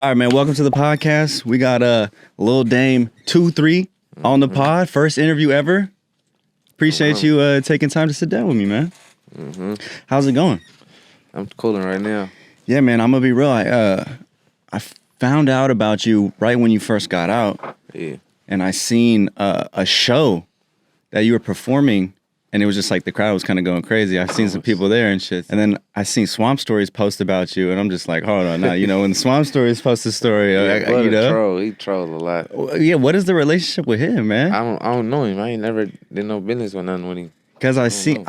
All right, man. Welcome to the podcast. We got Luldame23 on the pod. First interview ever. Appreciate you taking time to sit down with me, man. How's it going? I'm cooling right now. Yeah, man. I'm gonna be real. I found out about you right when you first got out. Yeah. And I seen a show that you were performing, and it was just like the crowd was kind of going crazy. I've seen some people there and shit. And then I seen Swamp Storiez post about you, and I'm just like, hold on, now when the Swamp Storiez post a story, Troll. He trolled a lot. Yeah, what is the relationship with him, man? I don't know him. I ain't never did no business with nothing with him. Because I seen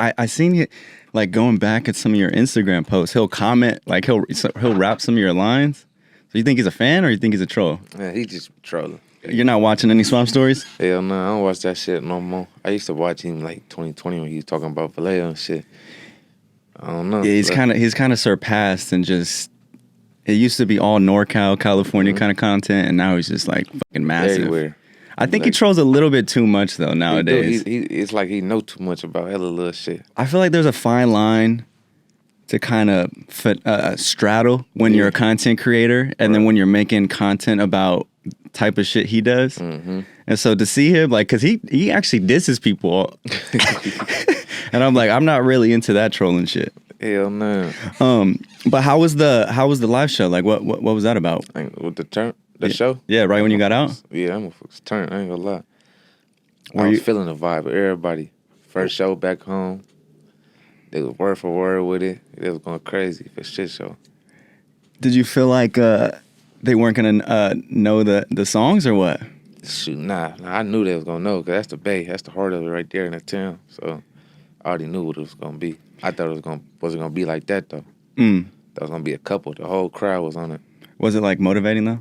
it, like going back at some of your Instagram posts. He'll comment, like he'll rap some of your lines. So you think he's a fan or you think he's a troll? Yeah, he just trolling. You're not watching any Swamp Storiez? Hell no, I don't watch that shit no more. I used to watch him like 2020 when he was talking about Vallejo and shit. I don't know. Yeah, he's kind of surpassed and just. It used to be all NorCal, California kind of content, and now he's just like fucking massive. Everywhere. I think he trolls a little bit too much though nowadays. It's like he know too much about hella little shit. I feel like there's a fine line to kind of straddle when you're a content creator and then when you're making content about type of shit he does. And so to see him, like, because he actually disses people. And I'm like, I'm not really into that trolling shit. Hell no. But how was the live show? Like, what was that about? With the show? Yeah, right when you got out? Yeah, I'm a turn. I ain't gonna lie. I was feeling the vibe of everybody. First show back home. They was word for word with it. They was going crazy for shit show. Did you feel like they weren't gonna know the songs or what? Shoot, nah. I knew they was gonna know because that's the Bay. That's the heart of it right there in the town. So I already knew what it was gonna be. I thought it wasn't gonna be like that though. That was gonna be a couple. The whole crowd was on it. Was it like motivating though?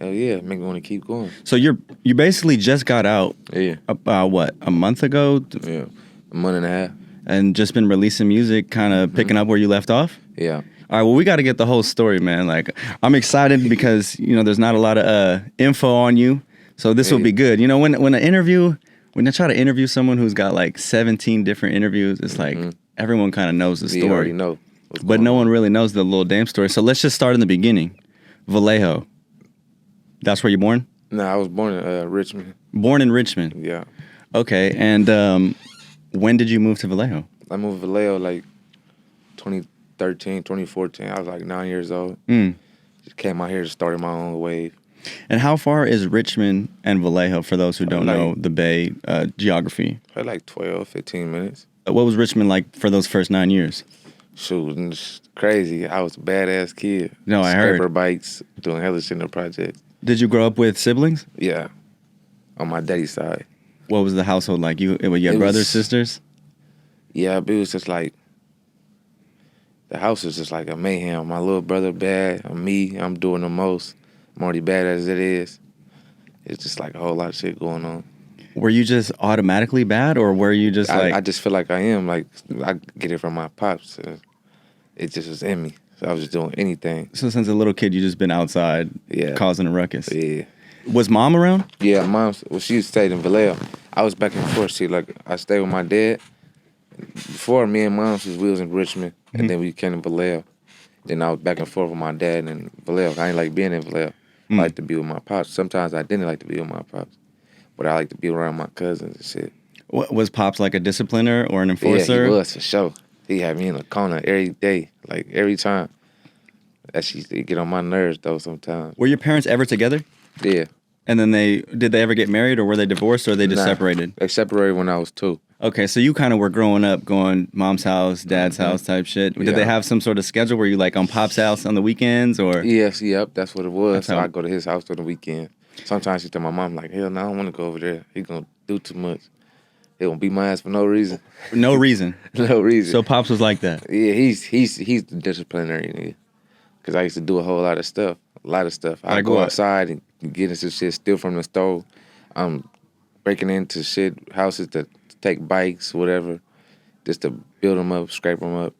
Hell yeah, make me want to keep going. So you basically just got out. Yeah. About what, a month ago? Yeah, a month and a half. And just been releasing music, kind of picking up where you left off? Yeah. All right, well, we got to get the whole story, man. Like, I'm excited because, there's not a lot of info on you. So this will be good. When I try to interview someone who's got like 17 different interviews, it's like everyone kind of knows the story. You already know. But no one really knows the Luldame story. So let's just start in the beginning. Vallejo. That's where you're born? No, I was born in Richmond. Born in Richmond? Yeah. Okay, and when did you move to Vallejo? I moved to Vallejo like 2013, 2014. I was like 9 years old. Just came out here to start my own wave. And how far is Richmond and Vallejo, for those who don't know the Bay geography? Probably like 12, 15 minutes. What was Richmond like for those first 9 years? Shoot, it's crazy. I was a badass kid. No, I heard. Scraper bikes, doing hella shit in the project. Did you grow up with siblings? Yeah, on my daddy's side. What was the household like? You had brothers, sisters? Yeah, but it was just like, the house was just like a mayhem. My little brother bad, I'm doing the most. I'm already bad as it is. It's just like a whole lot of shit going on. Were you just automatically bad, or were you just I just feel like I am. Like, I get it from my pops. It just was in me. So I was just doing anything. So since a little kid, you just been outside causing a ruckus? Yeah. Was mom around? Yeah, she stayed in Vallejo. I was back and forth. I stayed with my dad. Before, me and mom, we was in Richmond, and then we came to Vallejo. Then I was back and forth with my dad in Vallejo. I ain't like being in Vallejo. I like to be with my pops. Sometimes I didn't like to be with my pops, but I like to be around my cousins and shit. Was pops like a discipliner or an enforcer? Yeah, he was for sure. He had me in the corner every day, like every time. That used to get on my nerves though sometimes. Were your parents ever together? Yeah. And then did they ever get married, or were they divorced, or they just separated? They separated when I was 2. Okay, so you kind of were growing up going mom's house, dad's house type shit. Did they have some sort of schedule where you like on pop's house on the weekends, or? Yes, yep, that's what it was. So I go to his house on the weekend. Sometimes she tell my mom like, hell no, I don't want to go over there. He gonna do too much. He gonna beat my ass for no reason. No reason. No reason. So pops was like that. Yeah, he's the disciplinary nigga. Cause I used to do a whole lot of stuff. I go outside and get into shit, steal from the stove. I'm breaking into houses to take bikes, whatever, just to build them up, scrape them up.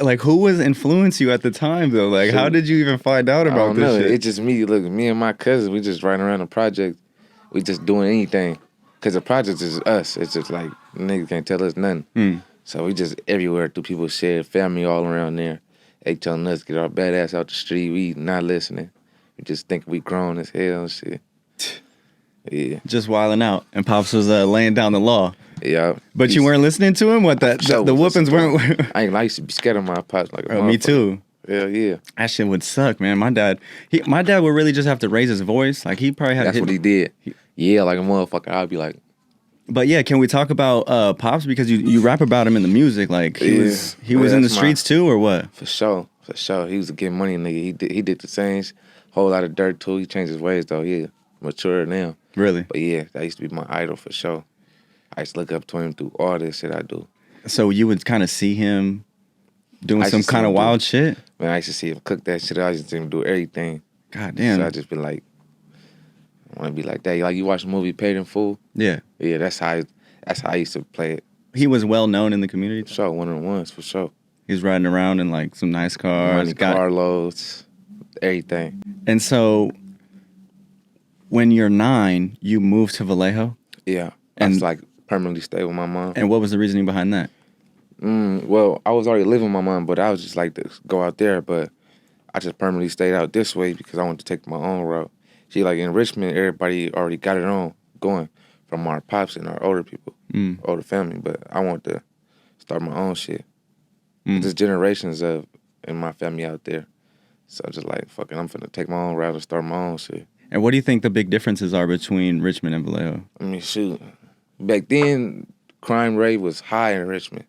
Like, who was influencing you at the time, though? Like, how did you even find out about this shit? It's just me. Look, me and my cousin, we just riding around the project. We just doing anything. Because the project is us. It's just like, niggas can't tell us nothing. So we just everywhere through people's shit, family all around there. They telling us get our bad ass out the street. We not listening. We just think we grown as hell and shit. Yeah. Just wilding out. And Pops was laying down the law. Yeah. But you weren't listening to him? What, the whoopings weren't... I used to be scared of my pops like a me too. Hell yeah. That shit would suck, man. My dad would really just have to raise his voice. Like, he probably had That's what he did. Yeah, like a motherfucker. I'd be like... But yeah, can we talk about Pops? Because you rap about him in the music. Like, he was in the streets too, or what? For sure. He was a get money nigga. He did the same whole lot of dirt too. He changed his ways though. Yeah, mature now. Really? But yeah, that used to be my idol for sure. I used to look up to him through all this shit I do. So you would kind of see him doing some kind of wild shit? Man, I used to see him cook that shit. I used to see him do everything. God damn. So I just be like, I want to be like that. Like you watch the movie Paid in Full? Yeah. Yeah, that's how I used to play it. He was well known in the community? For sure, one of the ones, for sure. He's riding around in like some nice cars. Carlos, everything. And so when you're 9, you moved to Vallejo? Yeah. I was like permanently stay with my mom. And what was the reasoning behind that? Well, I was already living with my mom, but I was just like to go out there. But I just permanently stayed out this way because I wanted to take my own route. See, like in Richmond, everybody already got it on going from our pops and our older people, older family. But I wanted to start my own shit. There's generations of in my family out there. So just like, fuck it, I'm finna take my own route and start my own shit. And what do you think the big differences are between Richmond and Vallejo? I mean, shoot. Back then, crime rate was high in Richmond,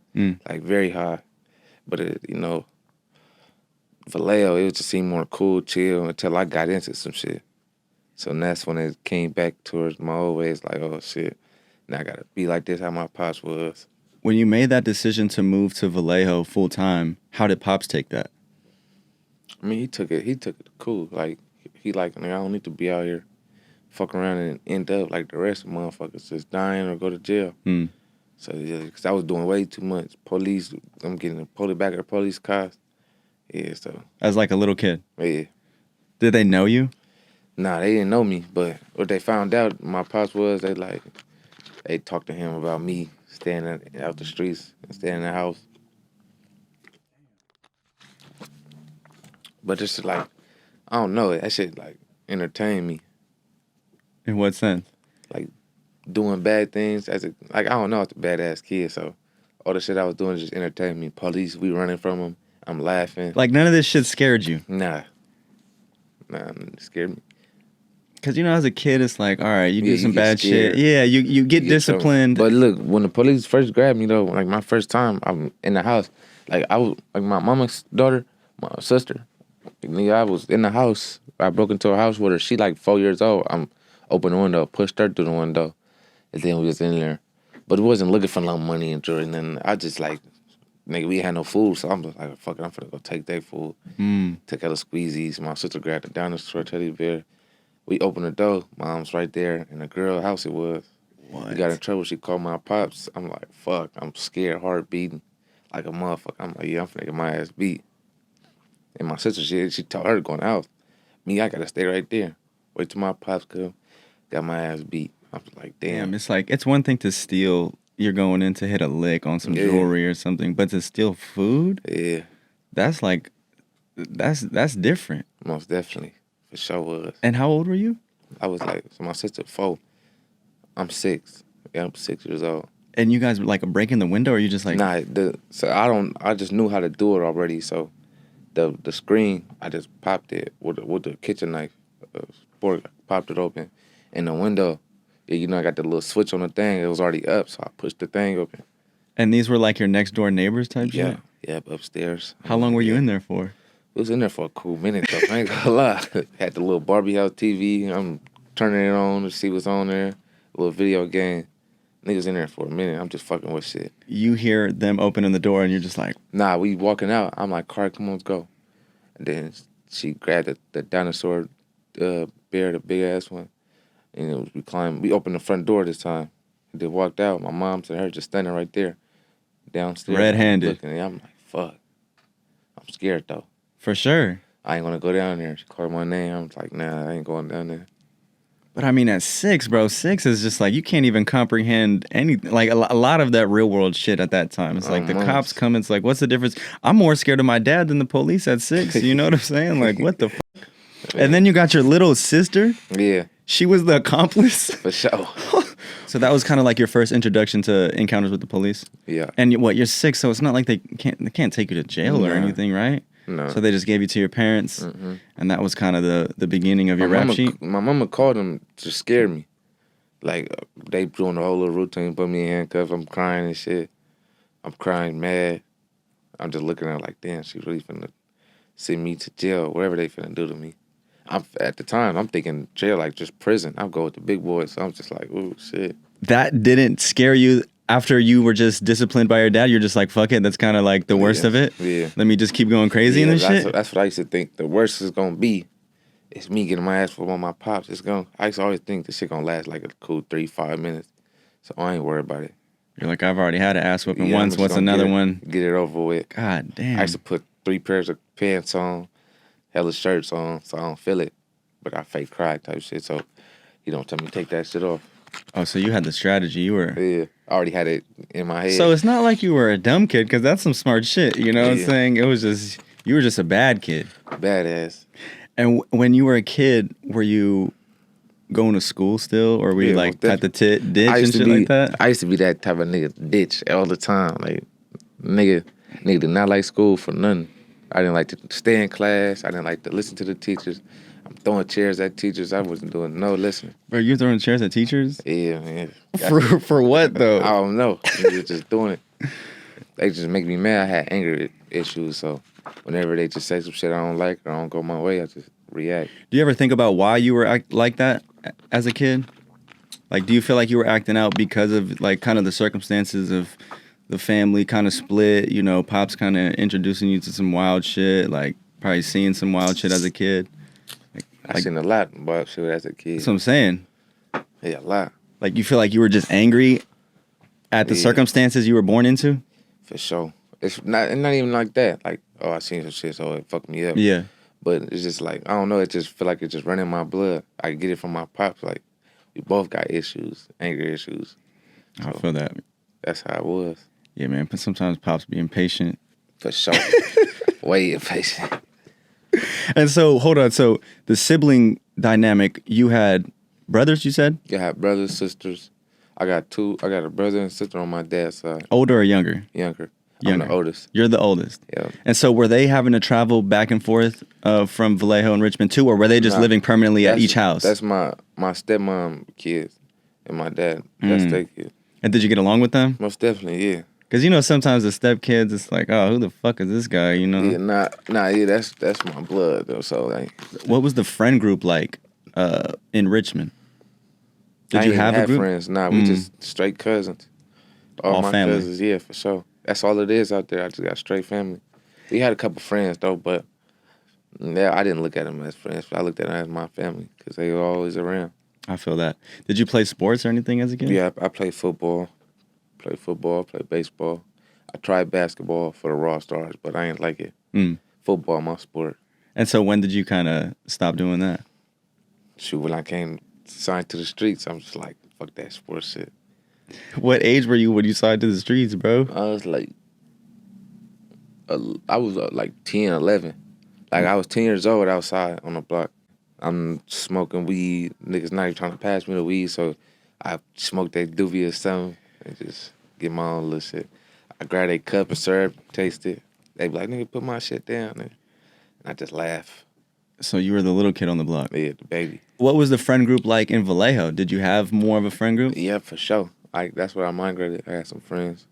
like very high. But, Vallejo, it just seemed more cool, chill, until I got into some shit. So that's when it came back towards my old ways, like, oh, shit, now I gotta be like this, how my pops was. When you made that decision to move to Vallejo full time, how did Pops take that? I mean, he took it cool. Like, he like, I don't need to be out here fuck around and end up like the rest of motherfuckers, just dying or go to jail. So, yeah, because I was doing way too much. Police, I'm getting pulled back at the police cars. Yeah, so. As like a little kid? Yeah. Did they know you? Nah, they didn't know me, but what they found out, my pops was, they talked to him about me staying out the streets and staying in the house. But just like, I don't know, that shit like entertained me. In what sense? Like doing bad things I don't know, I was a badass kid, so all the shit I was doing just entertained me. Police, we running from them, I'm laughing. Like none of this shit scared you? Nah, it scared me. Because, as a kid, it's like, all right, you do some bad shit. Yeah, you get disciplined. But look, when the police first grabbed me, though, like my first time, I'm in the house. Like, I was, like my mama's daughter, my sister. Nigga, I was in the house. I broke into a house with her. She like 4 years old. I'm opened the window, pushed her through the window. And then we was in there. But it wasn't looking for no money and jewelry. And then I just like, nigga, we had no food. So I'm just like, fuck it, I'm finna go take that food. Took out the squeezies. My sister grabbed the dinosaur teddy bear. We opened the door. Mom's right there. In the girl house it was. What? We got in trouble. She called my pops. I'm like, fuck. I'm scared, heart beating like a motherfucker. I'm like, yeah, I'm finna get my ass beat. And my sister, she told her to go in the house. Me, I gotta stay right there. Wait till my pops come. Got my ass beat. I was like, damn. It's like, it's one thing to steal. You're going in to hit a lick on some jewelry or something. But to steal food? Yeah. That's like, that's different. Most definitely. For sure was. And how old were you? I was like, so my sister 4. I'm 6. Yeah, I'm 6 years old. And you guys were like breaking the window, or you just like? Nah, I just knew how to do it already. So the screen, I just popped it with the kitchen knife. Popped it open. And the window, I got the little switch on the thing. It was already up, so I pushed the thing open. And these were like your next door neighbors type shit? Yeah, upstairs. How long were you in there for? We was in there for a cool minute, though. I ain't gonna lie. Had the little Barbie house TV. I'm turning it on to see what's on there. A little video game. Niggas in there for a minute. I'm just fucking with shit. You hear them opening the door and you're just like... Nah, we walking out. I'm like, Carl, come on, let's go. And then she grabbed the dinosaur bear, the big-ass one. And we opened the front door this time. And then walked out. My mom's and her just standing right there. Downstairs. Red-handed. I'm like, fuck. I'm scared, though. For sure. I ain't gonna go down there. She called my name. I'm like, nah, I ain't going down there. But I mean, at 6, bro, 6 is just like, you can't even comprehend anything. Like a lot of that real world shit at that time. It's like the cops come, it's like, what's the difference? I'm more scared of my dad than the police at 6. You know what I'm saying? Like, what the fuck? And then you got your little sister. Yeah. She was the accomplice. For sure. So that was kind of like your first introduction to encounters with the police. Yeah. And you're 6, so it's not like they can't take you to jail or anything, right? No. So they just gave you to your parents, and that was kind of the beginning of your rap sheet. My mama called them to scare me. Like they doing the whole little routine, put me in handcuffs. I'm crying and shit. I'm crying mad. I'm just looking at her like, damn, she really finna send me to jail, whatever they finna do to me. At the time, I'm thinking jail like just prison. I'll go with the big boys. So I'm just like, ooh, shit. That didn't scare you after you were just disciplined by your dad? You're just like, fuck it, that's kind of like the worst of it? Yeah. Let me just keep going crazy and this shit? That's what I used to think. The worst is gonna be is me getting my ass for one of my pops. I used to always think this shit gonna last like a cool 3-5 minutes. So I ain't worried about it. You're like, I've already had an ass whooping once. What's another one? Get it over with. God damn. I used to put 3 pairs of pants on, hella shirts on, so I don't feel it. But I fake cry type shit, so he don't tell me to take that shit off. Oh, so you had the strategy. You were... Yeah, I already had it in my head. So it's not like you were a dumb kid, because that's some smart shit, you know what I'm saying? It was just... You were just a bad kid. Badass. And when you were a kid, were you going to school still? Or were you like at the ditch and shit like that? I used to be that type of nigga, ditch all the time. Like, nigga did not like school for nothing. I didn't like to stay in class. I didn't like to listen to the teachers. I'm throwing chairs at teachers. I wasn't doing no listening. Bro, you throwing chairs at teachers? Yeah, man. For what, though? I don't know. Niggas just doing it. They just make me mad. I had anger issues, so whenever they just say some shit I don't like or I don't go my way, I just react. Do you ever think about why you were like that as a kid? Like, do you feel like you were acting out because of, like, kind of the circumstances of the family kind of split, you know, Pop's kind of introducing you to some wild shit, like, probably seeing some wild shit as a kid? I seen a lot about shit as a kid. That's what I'm saying. Yeah, a lot. Like, you feel like you were just angry at the circumstances you were born into? For sure. It's not even like that. Like, oh, I seen some shit, so it fucked me up. Yeah. But it's just like, I don't know, it just feel like it's just running my blood. I get it from my pops. Like, we both got issues, anger issues. So I feel that. That's how it was. Yeah, man. But sometimes Pops be impatient. For sure. Way impatient. And so, hold on. So, the sibling dynamic, you had brothers, you said? You have brothers, sisters. I got 2. I got a brother and sister on my dad's side. Older or younger? Younger. I'm the oldest. You're the oldest. Yeah. And so were they having to travel back and forth from Vallejo and Richmond too, or were they just living permanently at each house? That's my stepmom kids and my dad. That's their kids. And did you get along with them? Most definitely, yeah. Because, you know, sometimes the stepkids, it's like, oh, who the fuck is this guy, you know? Yeah, yeah, that's my blood, though, so, like... What was the friend group like in Richmond? Did you have a group? Friends. Nah, we just straight cousins. All my family. cousins, yeah, for sure. That's all it is out there. I just got straight family. We had a couple friends, though, but yeah, I didn't look at them as friends. I looked at them as my family because they were always around. I feel that. Did you play sports or anything as a kid? Yeah, I played football. Played baseball. I tried basketball for the Raw Stars, but I ain't like it. Football, my sport. And so when did you kind of stop doing that? Shoot, when I came signed to the streets, I'm just like, fuck that sports shit. What age were you when you signed to the streets, bro? I was like, like 10, 11. Like, I was 10 years old outside on the block. I'm smoking weed. Niggas not even trying to pass me the weed, so I smoked that doobie or something and just get my own little shit. I grab a cup of syrup, taste it. They be like, nigga, put my shit down. And I just laugh. So you were the little kid on the block? Yeah, the baby. What was the friend group like in Vallejo? Did you have more of a friend group? Yeah, for sure. Like, that's what I migrated. I had some friends.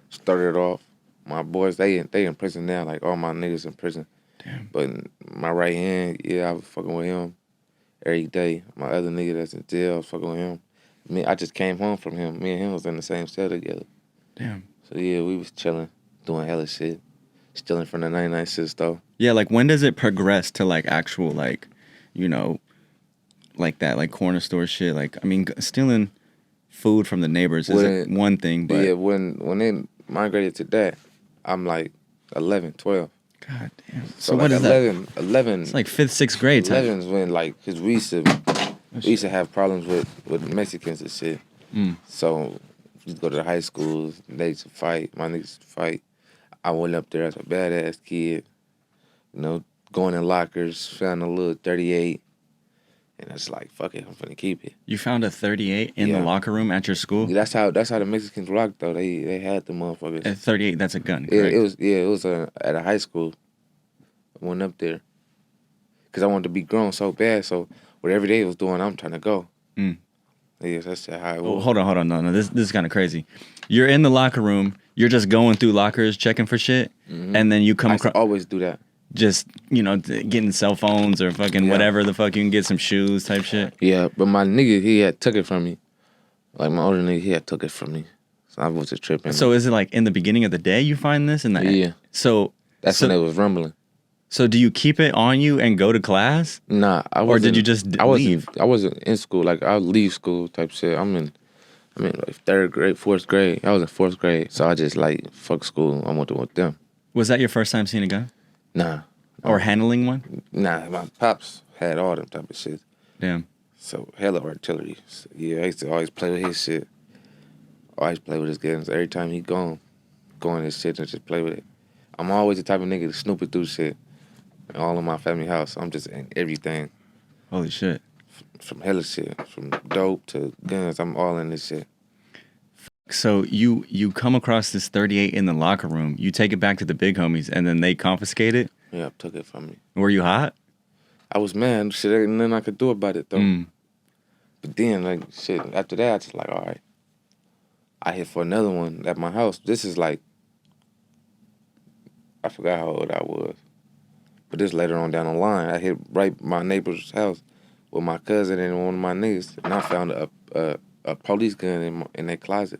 Started off. My boys, they in prison now. Like, all my niggas in prison. Damn. But my right hand, yeah, I was fucking with him every day. My other nigga that's in jail, I was fucking with him. I just came home from him. Me and him was in the same cell together. Damn. So, yeah, we was chilling, doing hella shit. Stealing from the 99 cents, though. Yeah, like, when does it progress to, like, actual, like, you know, like that, like, corner store shit? Like, I mean, stealing food from the neighbors is one thing, but... Yeah, when they migrated to that, I'm, like, 11, 12. God damn. So what like is 11, that? 11... It's like 5th, 6th grade time. 11's when, like, because we used to have problems with Mexicans and shit. So we go to the high schools, they used to fight, my niggas used to fight. I went up there as a badass kid, you know, going in lockers, found a little 38, and it's like, fuck it, I'm finna keep it. You found a 38 in the locker room at your school? That's how the Mexicans rock though. They had the motherfuckers. At 38, that's a gun, correct? It was at a high school. I went up there because I wanted to be grown so bad. So whatever they was doing, I'm trying to go. Yeah, that's how it was. Oh, hold on. No, this is kind of crazy. You're in the locker room. You're just going through lockers, checking for shit, and then you come across. I always do that. Just, getting cell phones or fucking whatever the fuck you can get, some shoes type shit. Yeah, but my nigga, he had took it from me. Like my older nigga, he had took it from me. So I was just tripping. So is it like in the beginning of the day you find this? Yeah. So that's when it was rumbling. So do you keep it on you and go to class? Nah, or did you just leave? I wasn't in school. Like I would leave school type shit. I'm in like third grade, fourth grade. I was in fourth grade, so I just like fuck school. I went to with them. Was that your first time seeing a gun? Nah. Or handling one? Nah, my pops had all them type of shit. Damn. So hella artillery. So, yeah, I used to always play with his shit. Always play with his guns. Every time he go in his shit and just play with it. I'm always the type of nigga to snoop it through shit. All in my family house, I'm just in everything. Holy shit. From hella shit. From dope to guns, I'm all in this shit. So you come across this 38 in the locker room, you take it back to the big homies, and then they confiscate it? Yeah, took it from me. Were you hot? I was mad. Shit, ain't nothing I could do about it, though. But then, like, shit, after that, I just like, all right. I hit for another one at my house. This is like, I forgot how old I was. But this later on down the line, I hit right my neighbor's house with my cousin and one of my niggas, and I found a police gun in their closet.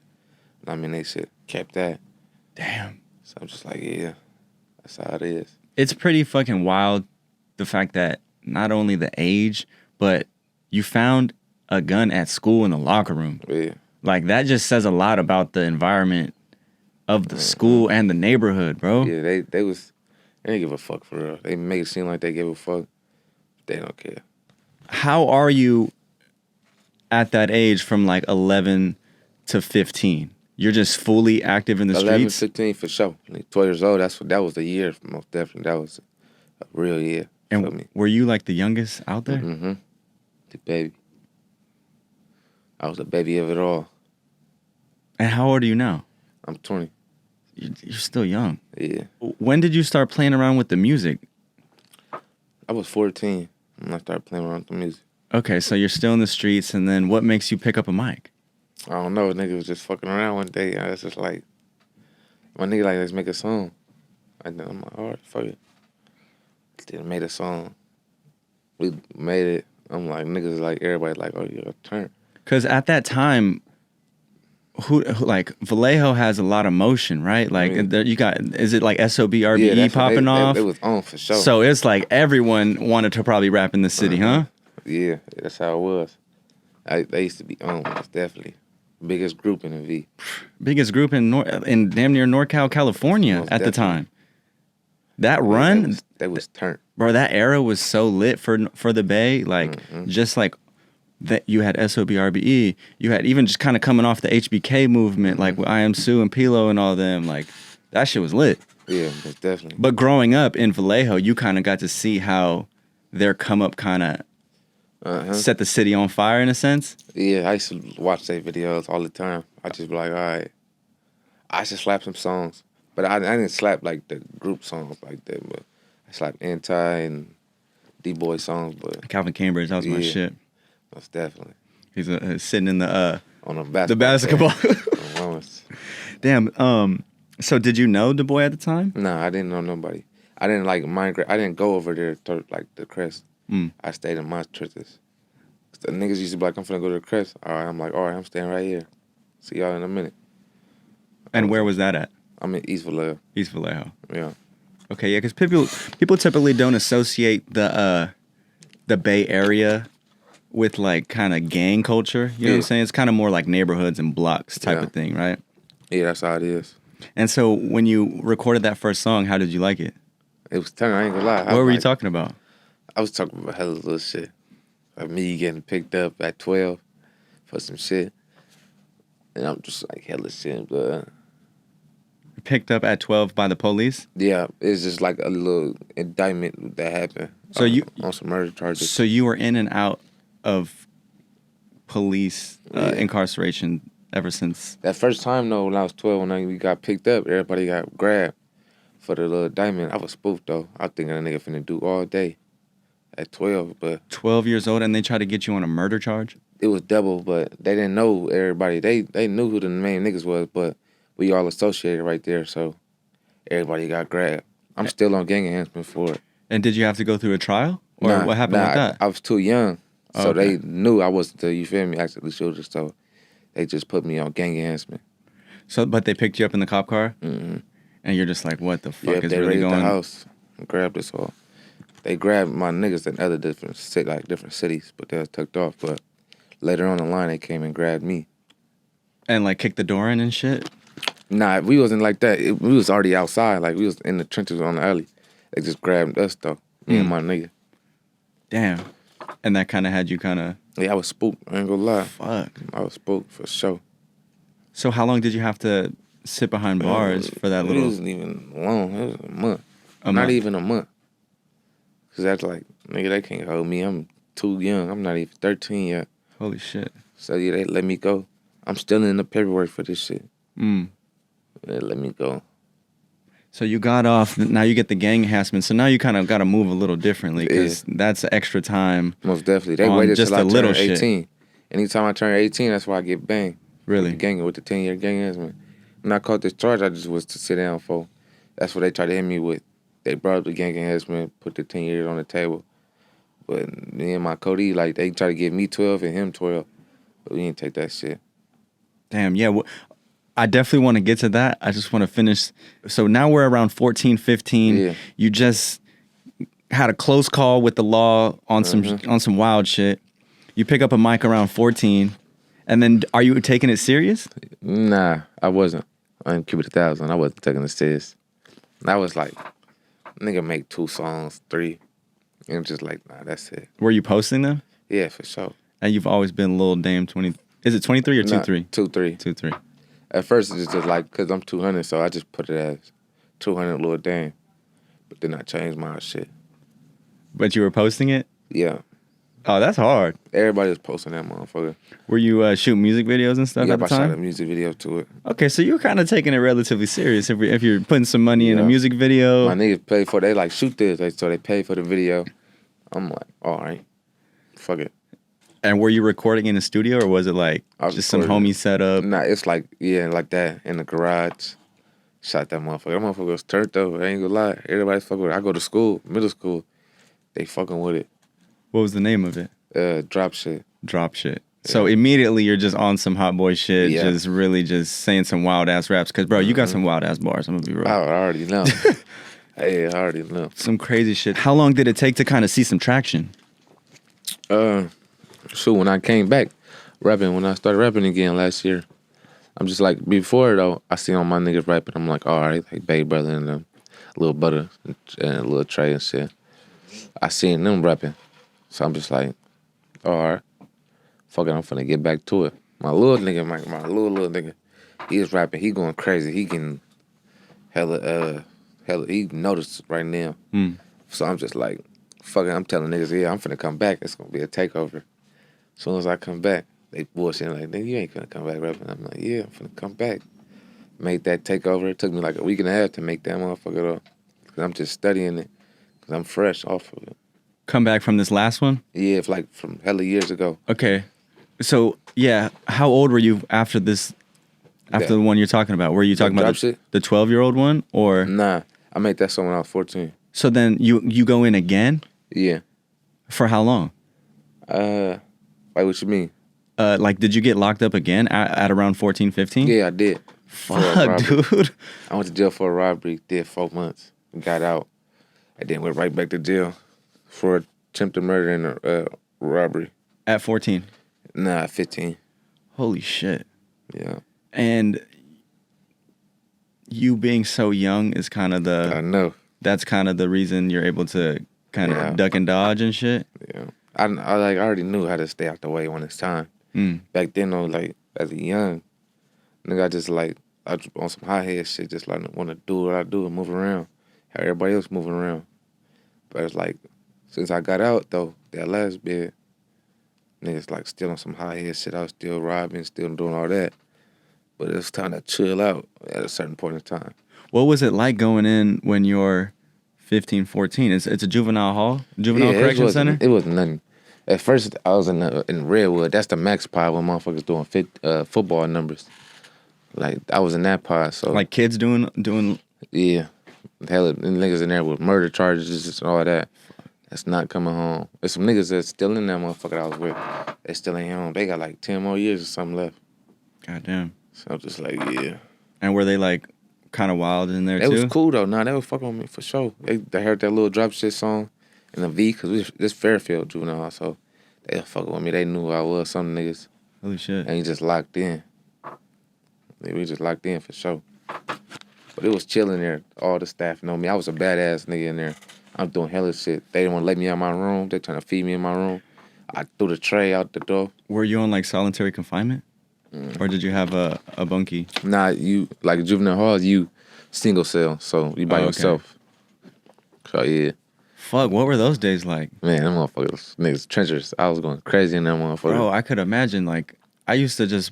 And I mean, they shit kept that. Damn. So I'm just like, yeah, that's how it is. It's pretty fucking wild, the fact that not only the age, but you found a gun at school in the locker room. Yeah. Like, that just says a lot about the environment of the school and the neighborhood, bro. Yeah, they didn't give a fuck for real. They make it seem like they give a fuck. They don't care. How are you at that age from like 11 to 15? You're just fully active in the 11, streets? 15 for sure. Like 12 years old, that was the year, most definitely. That was a real year for me. Were you like the youngest out there? Mm-hmm. The baby. I was the baby of it all. And how old are you now? I'm 20. You're still young. Yeah. When did you start playing around with the music? I was 14 when I started playing around with the music. Okay, so you're still in the streets, and then what makes you pick up a mic? I don't know. Nigga was just fucking around one day. And I was just like, my nigga like, let's make a song. And then I'm like, all right, fuck it. Then made a song. We made it. I'm like, niggas like, everybody like, oh, you're a turn. Because at that time, who like Vallejo has a lot of motion, right? Like you got, is it like SOB-RBE popping off? It was on for sure. So it's like everyone wanted to probably rap in the city, huh? Yeah, that's how it was. They used to be on, most definitely. Biggest group in the V. Biggest group in damn near NorCal, California at the time. That run, that was turned. Bro, that era was so lit for the Bay. Like, just like that, you had SOB-RBE. You had even just kind of coming off the HBK movement, like with I Am Sue and Pilo and all them. Like, that shit was lit. Yeah, most definitely. But growing up in Vallejo, you kind of got to see how their come up kind of set the city on fire in a sense. Yeah, I used to watch their videos all the time. I just be like, all right, I should slap some songs. But I didn't slap like the group songs like that, but I slapped Anti and D-Boy songs. But Calvin Cambridge, that was my shit. Most definitely. He's sitting in the on the basketball. Damn. So did you know Daboii at the time? No, I didn't know nobody. I didn't like Minecraft. I didn't go over there to like the crest. I stayed in my churches. The niggas used to be like, I'm finna go to the crest. All right, I'm like, all right, I'm staying right here. See y'all in a minute. And where was that at? I'm in East Vallejo. East Vallejo. Yeah. Okay, yeah, because people typically don't associate the Bay Area with like kind of gang culture. You know what I'm saying? It's kind of more like neighborhoods and blocks type of thing, right? Yeah, that's how it is. And so when you recorded that first song, how did you like it? It was turn. I ain't gonna lie. What were you talking about? I was talking about hella little shit. Like me getting picked up at 12 for some shit. And I'm just like hella shit, but Picked up at 12 by the police? Yeah, it's just like a little indictment that happened. So on some murder charges. So you were in and out of police incarceration ever since? That first time though, when I was 12, when we got picked up, everybody got grabbed for the little indictment. I was spooked though. I was thinking that nigga finna do all day at 12, but 12 years old, and they tried to get you on a murder charge? it was double, but they didn't know everybody. They knew who the main niggas was, but we all associated right there, so everybody got grabbed. I'm still on gang enhancement for it. And did you have to go through a trial? Or what happened with that? I was too young, so Okay. they knew I wasn't the, you feel me, actually shooter, so they just put me on gang enhancement. So, but they picked you up in the cop car? Mm-hmm. And you're just like, what the fuck is they really raided going on? the house and grabbed us all. They grabbed my niggas in other different cities, but they was tucked off. But later on the line, they came and grabbed me. And like kicked the door in and shit? Nah, we wasn't like that. We was already outside. Like, we was in the trenches on the alley. They just grabbed us, though. Me and my nigga. Damn. And that kind of had you kind of... Yeah, I was spooked. I ain't gonna lie. Fuck. I was spooked for sure. So how long did you have to sit behind bars for that little... It wasn't even long. It was a month. A Not month? even a month. Because that's like, nigga, they can't hold me. I'm too young. I'm not even 13 yet. Holy shit. So, yeah, they let me go. I'm still in the paperwork for this shit. They let me go. So you got off, now you get the gang enhancement. So now you kind of got to move a little differently because that's extra time. Most definitely. They on waited just till I a little turned 18. shit. Anytime I turn 18, that's why I get banged. Really? With the 10-year gang enhancement. When I caught this charge, I just was to sit down for. That's what they tried to hit me with. They brought up the gang enhancement, put the 10 years on the table. But me and my Cody, like, they tried to give me 12 and him 12. But we didn't take that shit. Damn, yeah. Well, I definitely want to get to that. I just want to finish. So now we're around 14, 15. Yeah. You just had a close call with the law on some wild shit. You pick up a mic around 14. And then are you taking it serious? Nah, I wasn't. I didn't keep it 1,000. I wasn't taking it serious. I was like, nigga make 2 songs, 3. And just like, nah, that's it. Were you posting them? Yeah, for sure. And you've always been Luldame 20. Is it 23 or 23? 2-3. 2-3. At first, it's just like, because I'm 200, so I just put it as 200 Luldame. But then I changed my shit. But you were posting it? Yeah. Oh, that's hard. Everybody was posting that motherfucker. Were you shooting music videos and stuff at the I shot a time? music video to it. Okay, so you were kind of taking it relatively serious if you're putting some money in a music video. My niggas paid for it. They like, shoot this. So they paid for the video. I'm like, all right. Fuck it. And were you recording in the studio or was it like I just some recorded. homie setup? Nah, it's like, yeah, like that in the garage. Shot that motherfucker. That motherfucker was turned over. I ain't gonna lie. Everybody fucking with it. I go to school, middle school. They fucking with it. What was the name of it? Drop shit. Drop shit. So immediately you're just on some hot boy shit, Yeah. just really just saying some wild ass raps. Cause bro, you got some wild ass bars. I'm gonna be real. I already know. Hey, I already know. Some crazy shit. How long did it take to kind of see some traction? So when I came back rapping, when I started rapping again last year, I'm just like, before though, I see all my niggas rapping. I'm like, all right, like Bay Brother and them, Lil Butter and Lil Trey and shit. I seen them rapping. So I'm just like, all right, fuck it, I'm finna get back to it. My little nigga, my little nigga, he is rapping. He going crazy. He getting hella, he noticed right now. So I'm just like, fuck it, I'm telling niggas, yeah, I'm finna come back. It's gonna be a takeover. As soon as I come back, they bullshitting like, nigga, you ain't gonna come back rapping. I'm like, yeah, I'm finna come back. Made that takeover. It took me like a week and a half to make that motherfucker up. Cause I'm just studying it. Cause I'm fresh off of it. Come back from this last one? Yeah, it's like from hella years ago. Okay. So, yeah, how old were you after this, after the one you're talking about? Were you talking about the 12-year-old one or? Nah, I made that song when I was 14. So then you go in again? Yeah. For how long? Like what you mean? Like, did you get locked up again at around 14, 15? Yeah, I did. Fuck, dude. I went to jail for a robbery, did 4 months, got out, and then went right back to jail for attempted murder and robbery. At 14? Nah, 15. Holy shit. Yeah. And you being so young is kind of I know. That's kind of the reason you're able to kind of duck and dodge and shit? Yeah. I already knew how to stay out the way when it's time. Back then, though, like, as a young nigga, I just like I was on some high head shit, just like want to do what I do and move around, how everybody else moving around. But it's like, since I got out though, that last bit, niggas like still on some high head shit. I was still robbing, still doing all that. But it was time to chill out at a certain point in time. What was it like going in when you're 15, 14? It's a juvenile hall, juvenile correction center? It wasn't nothing. At first, I was in Redwood. That's the max pod when motherfuckers doing football numbers. Like, I was in that pod, so... Like kids doing... Yeah. Hell, niggas in there with murder charges and all that. That's not coming home. There's some niggas that's still in that motherfucker I was with. They still ain't home. They got like 10 more years or something left. Goddamn. So I'm just like, yeah. And were they like kind of wild in there too? too? It was cool though. Nah, they was fucking with me for sure. They heard that little drop shit song in the V, because this Fairfield juvenile, so they was fucking with me. They knew who I was, some niggas. Holy shit. And he just locked in. We just locked in for sure. But it was chill in there. All the staff know me. I was a badass nigga in there. I'm doing hella shit. They didn't want to let me out of my room. They trying to feed me in my room. I threw the tray out the door. Were you on like solitary confinement? Or did you have a bunkie? Nah, you, like juvenile hall, you single cell. So you by yourself. So yeah. Fuck, what were those days like? Man, them motherfuckers, niggas, trenchers. I was going crazy in that motherfucker. Bro, I could imagine, like, I used to just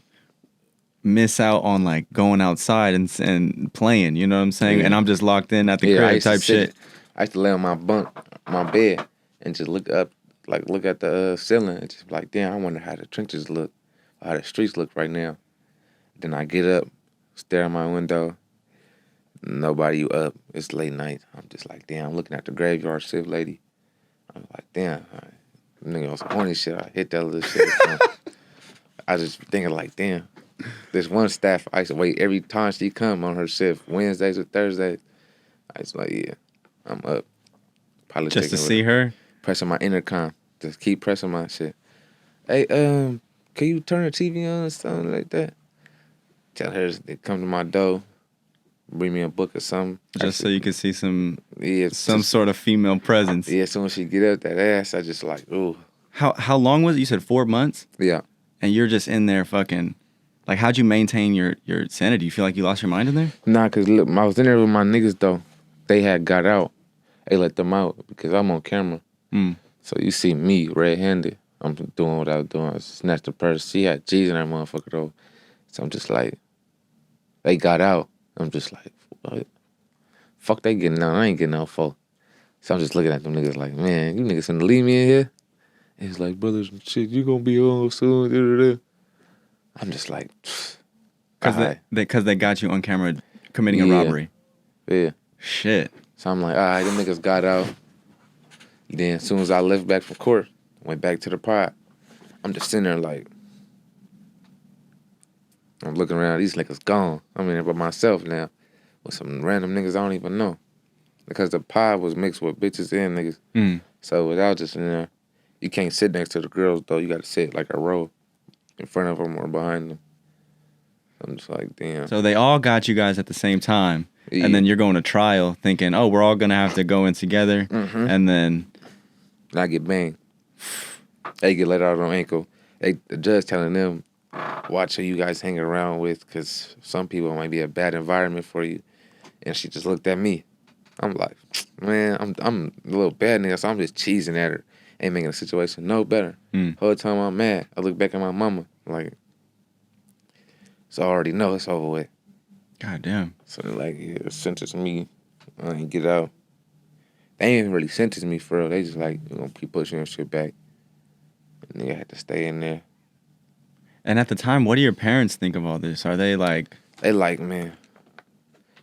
miss out on, like, going outside and playing, you know what I'm saying? And I'm just locked in at the crib type shit. I used to lay on my bed, and just look up, like, look at the ceiling, and just be like, damn, I wonder how the trenches look, or how the streets look right now. Then I get up, stare at my window, nobody up. It's late night. I'm just like, damn, I'm looking at the graveyard shift lady. I'm like, damn, nigga on some horny shit. I hit that little shit. I just thinking like, damn. This one staff, I used to wait every time she come on her shift, Wednesdays or Thursdays. I was like, yeah, I'm up. Probably just to see her? Pressing my intercom. Just keep pressing my shit. Hey, can you turn the TV on or something like that? Tell her to come to my door. Bring me a book or something. Just so you can see some sort of female presence. Yeah, as soon as she get up that ass, I just like, ooh. How long was it? You said 4 months? Yeah. And you're just in there fucking, like, how'd you maintain your sanity? You feel like you lost your mind in there? Nah, because look, I was in there with my niggas, though. They had got out. They let them out because I'm on camera. So you see me red-handed. I'm doing what I was doing. I snatched the purse. She had G's in that motherfucker, though. So I'm just like, they got out. I'm just like, what? Fuck they getting out. I ain't getting out for. So I'm just looking at them niggas like, man, you niggas finna leave me in here? And he's like, brothers and shit, you gonna be home soon. Da-da-da. I'm just like, because they got you on camera committing a robbery. Yeah. Shit. So I'm like, all right, them niggas got out. Then as soon as I left back from court, went back to the pod, I'm just sitting there like, I'm looking around, these niggas gone. I'm in there by myself now with some random niggas I don't even know. Because the pod was mixed with bitches and niggas. So without just in there, you can't sit next to the girls though. You got to sit like a row in front of them or behind them. I'm just like, damn. So they all got you guys at the same time. Yeah. And then you're going to trial thinking, oh, we're all going to have to go in together. And then I get banged. They get let out on ankle. The judge telling them, watch who you guys hang around with, because some people might be a bad environment for you. And she just looked at me. I'm like, man, I'm a little bad nigga, so I'm just cheesing at her. Ain't making the situation no better. Whole time I'm mad. I look back at my mama like, so I already know it's over with. God damn. So they're like, yeah, sentence me. I ain't get out. They ain't really sentence me for real. They just like, you know, keep pushing your shit back. And nigga had to stay in there. And at the time, what do your parents think of all this? Are they like... They like, man,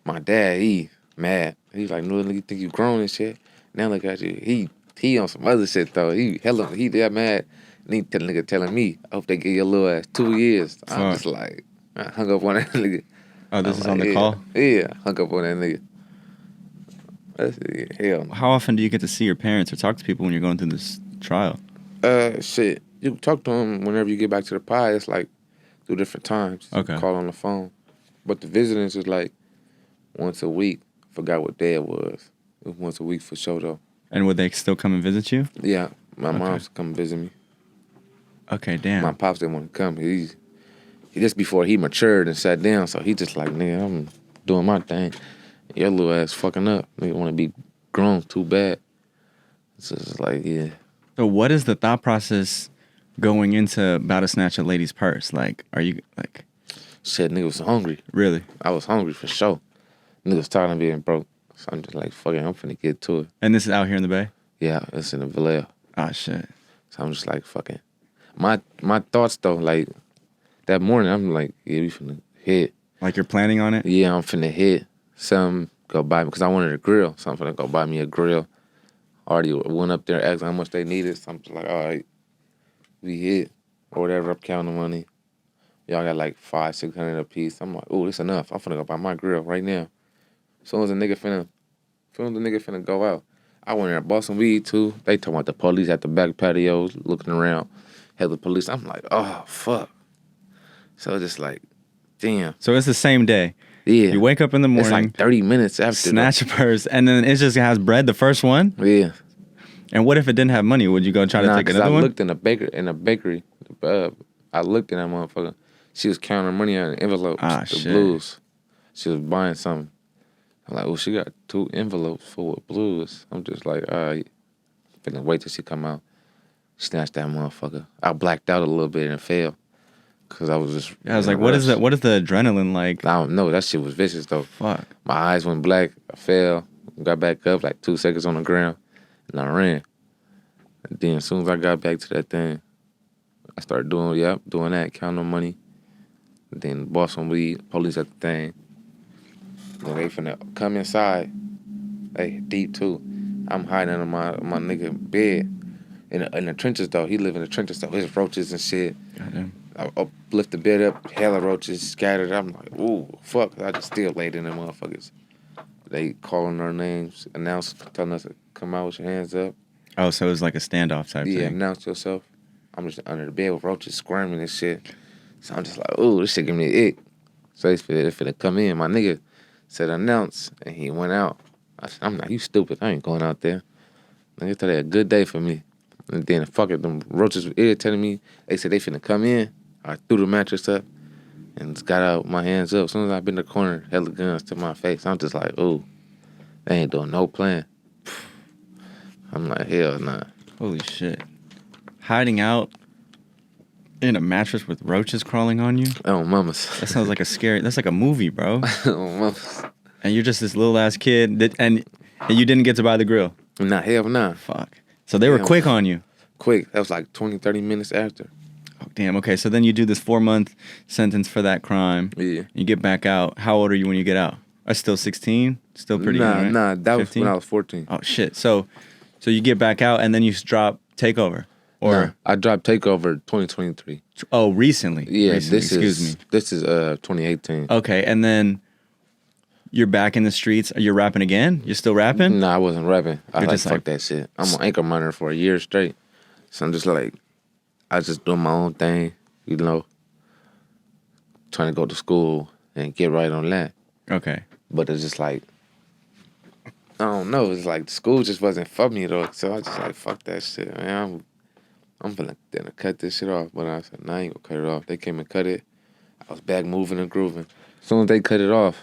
my dad, he mad. He's like, no, you think you grown and shit? Now look at you. He on some other shit, though. He that mad. And he telling me, I hope they give your little ass 2 years. I'm just like, I hung up on that nigga. Oh, this is on the call? Yeah, hung up on that nigga. Hell. How often do you get to see your parents or talk to people when you're going through this trial? Shit. You talk to them whenever you get back to the pod. It's like 2 different times. Okay. You call on the phone. But the visitings is like once a week. Forgot what day it was. It was once a week for sure, though. And would they still come and visit you? Yeah. My mom's come visit me. Okay, damn. My pops didn't want to come. He just before he matured and sat down. So he just like, nigga, I'm doing my thing. Your little ass fucking up. Nigga want to be grown too bad. So it's like, yeah. So what is the thought process going into about to snatch a lady's purse? Like, are you like... Shit, nigga was hungry. Really? I was hungry for sure. Nigga was tired of being broke. So I'm just like, fuck it, I'm finna get to it. And this is out here in the Bay? Yeah, it's in the Vallejo. Oh, shit. So I'm just like, fuck it. My thoughts, though, like, that morning, I'm like, yeah, we finna hit. Like you're planning on it? Yeah, I'm finna hit. Some go buy me, because I wanted a grill. So I'm finna go buy me a grill. Already went up there, asked how much they needed. So I'm just like, all right, we hit. Or whatever, I'm counting money. Y'all got like $500-$600 a piece. I'm like, ooh, this enough. I'm finna go buy my grill right now. As soon as the nigga finna go out, I went there and bought some weed too. They talking about the police at the back patios looking around. Had the police. I'm like, oh fuck. So just like, damn. So it's the same day. Yeah. You wake up in the morning. It's like 30 minutes after. Snatch a purse, and then it just has bread. The first one. Yeah. And what if it didn't have money? Would you go try to take another one? I looked in a bakery. I looked in that motherfucker. She was counting money on envelopes. Shit. Blues. She was buying something. I'm like, well, she got 2 envelopes full of blues. I'm just like, all right. Finna wait till she come out. Snatched that motherfucker. I blacked out a little bit and fell. Cause I was just. I was like, what is that? What is the adrenaline like? I don't know. That shit was vicious though. Fuck. My eyes went black. I fell. Got back up like 2 seconds on the ground, and I ran. And then as soon as I got back to that thing, I started doing that, counting the money. And then bought some weed. Police at the thing. Then they finna come inside. They deep too. I'm hiding under my nigga bed. In the trenches though. He live in the trenches though. His roaches and shit. Goddamn. I lift the bed up, hella roaches scattered. I'm like, ooh, fuck. I just still laid in them motherfuckers. They calling our names, telling us to come out with your hands up. Oh, so it was like a standoff type thing. Yeah, announce yourself. I'm just under the bed with roaches squirming and shit. So I'm just like, ooh, this shit give me an ick. So they finna come in. My nigga said announce, and he went out. I'm like, you stupid. I ain't going out there. Nigga thought they had a good day for me. And then, fuck it, them roaches were irritating me. They said they finna come in. I threw the mattress up and just got out my hands up. As soon as I been in the corner, hella guns to my face. I'm just like, ooh, they ain't doing no plan. I'm like, hell nah. Holy shit. Hiding out in a mattress with roaches crawling on you? Oh, mamas. That sounds like that's like a movie, bro. Oh, mamas. And you're just this little ass kid and you didn't get to buy the grill. Nah, hell nah. Fuck. So they were quick on you. Quick. That was like 20, 30 minutes after. Oh, damn. Okay, so then you do this 4-month sentence for that crime. Yeah. You get back out. How old are you when you get out? Are still 16? Still pretty young, right? Nah, that 15? Was when I was 14. Oh, shit. So you get back out and then you drop Takeover? Or nah, I dropped Takeover 2023. Oh, recently? Yeah, recently. This is 2018. Okay, and then you're back in the streets. You're rapping again? You're still rapping? No, I wasn't rapping. I just fuck that shit. I'm an anchor monitor for a year straight. So I'm just like, I just doing my own thing, you know, trying to go to school and get right on that. Okay. But it's just like, I don't know. It's like school just wasn't for me though. So I just like, fuck that shit, man. I'm gonna cut this shit off. But I said, nah, I ain't gonna cut it off. They came and cut it. I was back moving and grooving. As soon as they cut it off,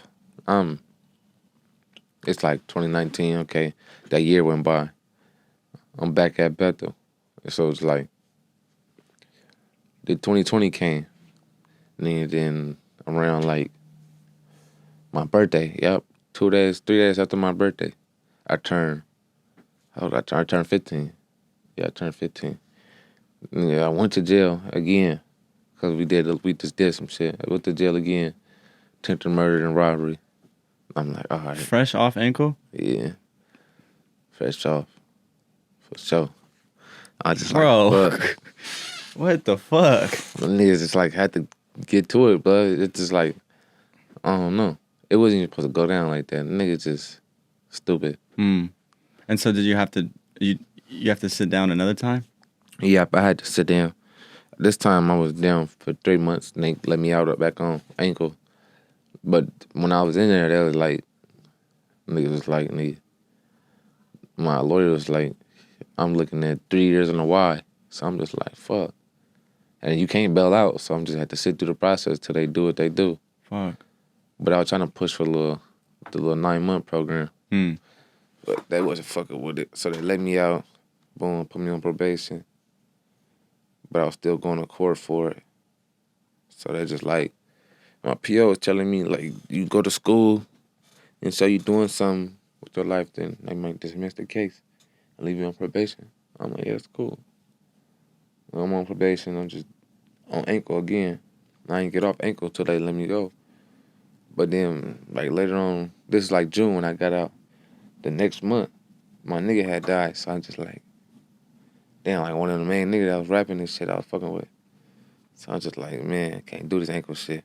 it's like 2019, okay. That year went by. I'm back at Bethel. So it's like, the 2020 came. And then around like my birthday, 3 days after my birthday, I turned 15. Yeah, I turned 15. Yeah, I went to jail again because we just did some shit. I went to jail again, attempted murder and robbery. I'm like, all right. Fresh off ankle? Yeah. Fresh off. For sure. I just Bro. Like, fuck. What the fuck? The niggas just like had to get to it, but it's just like, I don't know. It wasn't even supposed to go down like that. Niggas just stupid. And so did you have to sit down another time? Yeah, I had to sit down. This time I was down for 3 months and they let me out back on ankle. But when I was in there, they was like, my lawyer was like, I'm looking at 3 years in a Y. So I'm just like, fuck. And you can't bail out, so I'm just had to sit through the process till they do what they do. Fuck. But I was trying to push for the little 9-month program. Hmm. But they wasn't fucking with it. So they let me out. Boom, put me on probation. But I was still going to court for it. So they just like, my PO was telling me, like, you go to school and so you doing something with your life, then they might dismiss the case and leave you on probation. I'm like, yeah, it's cool. I'm on probation. I'm just on ankle again. I ain't get off ankle till they let me go. But then, like, later on, this is like June when I got out. The next month, my nigga had died. So I'm just like, damn, like one of the main niggas that was rapping this shit I was fucking with. So I'm just like, man, can't do this ankle shit.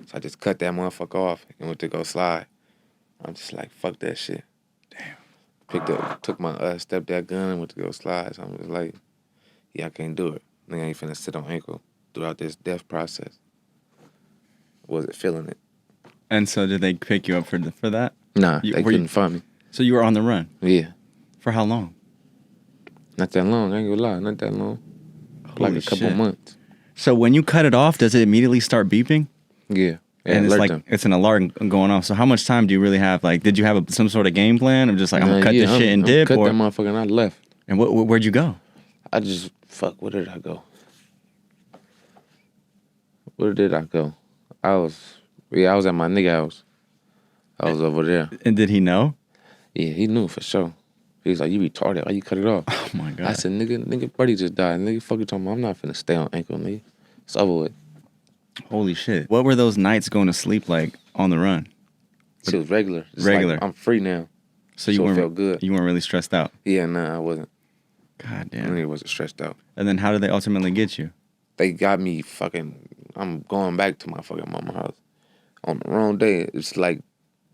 So I just cut that motherfucker off and went to go slide. I'm just like, fuck that shit. Damn. Took my stepdad gun and went to go slide. So I'm just like, yeah, I can't do it. Nigga ain't finna sit on ankle throughout this death process. Wasn't feeling it. And so did they pick you up for that? Nah, they couldn't find me. So you were on the run? Yeah. For how long? Not that long, I ain't gonna lie, not that long. Like a couple months. So when you cut it off, does it immediately start beeping? Yeah. And it's like, it's an alarm going off. So how much time do you really have? Like, did you have some sort of game plan? Or just like, I'm gonna cut this shit and dip? Cut that motherfucker and I left. And where'd you go? I just, where did I go? Where did I go? I was at my nigga house. I was over there. And did he know? Yeah, he knew for sure. He was like, you retarded, why you cut it off? Oh my God. I said, nigga, buddy just died. Nigga, fuck you talking about? I'm not finna stay on ankle, nigga. It's over with. Holy shit. What were those nights going to sleep like on the run? Shit was regular. Regular. Like, I'm free now. So you weren't felt good. You weren't really stressed out? Yeah, nah, I wasn't. God I damn. really wasn't stressed out. And then how did they ultimately get you? They got me I'm going back to my fucking mama's house. On the wrong day. It's like